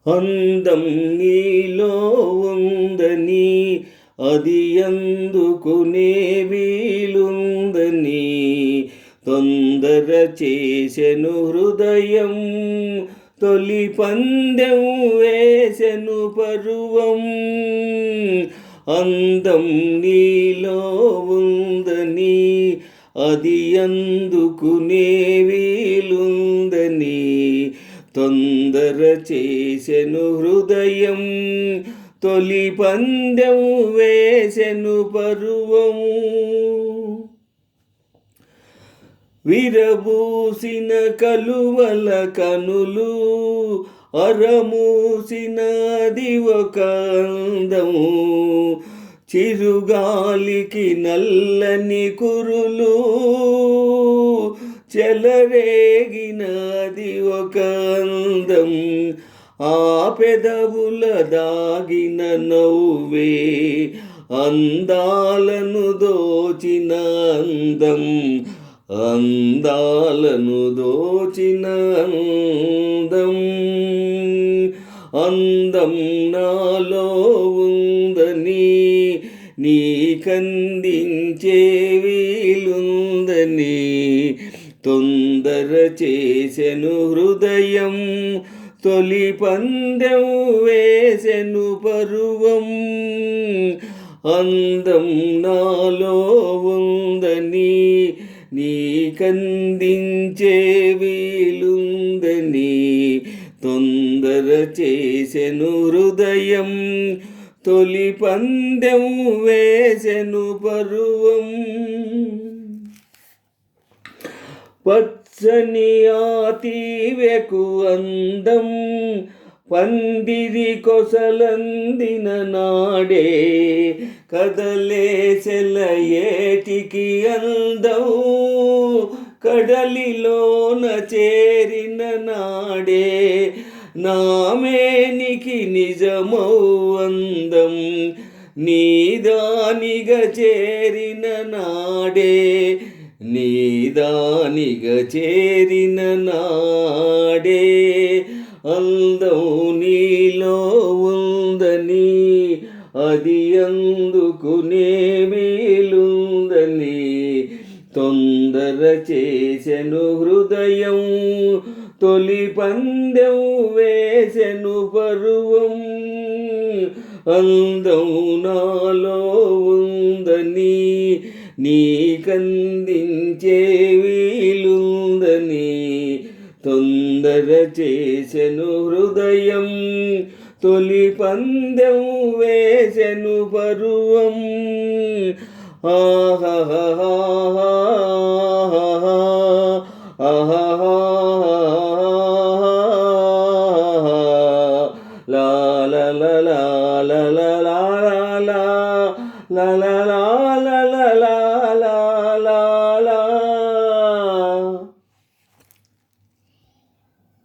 అందం నీలో ఉందని అది అందుకునే వీలుందని తొందర చేసెను హృదయం, తొలి పందెం వేసెను పరువం. అందం నీలో ఉందని అది అందుకునే వీలుందని తొందర చేసెను హృదయం, తొలి పందెం వేసెను పరువము. విరబూసిన కలువల కనులు అరమూసిన అది ఒక అందము, చిరుగాలికి నల్లని కురులు చెలరేగినది ఒక అందం. ఆ పెదవుల దాగిన నవ్వే అందాలను దోచిన అందం, అందాలను దోచిన అందం. అందం నాలో ఉందని నీకందించే వీలుందని తొందర చేసెను హృదయం, తొలి పందెం వేసెను పరువం. అందం నాలో ఉందని నీకందించే వీలుందని తొందర చేసెను హృదయం, తొలి పందెం వేసెను పరువం. పచ్చని ఆతీవెకు అందం పందిరి కొసలందిన నాడే కదలేసెల ఏటికి అందం, కడలిలోన చేరిన నాడే నామేనికి నిజమౌ అందం. నీదానిగా చేరిన నాడే, నీదానిగా చేరిన నాడే అందం నీలో ఉందని అది అందుకునే వీలుందని తొందర చేసెను హృదయం, తొలి పందెం వేసెను పరువం. అందం నాలో ఉందని నీకందించే వీలుందని తొందర చేసెను హృదయం, తొలి పందెం వేసెను పరువం. ఆహాహా ఆహాహా లా లా లా లా లా లా లా లా లా లా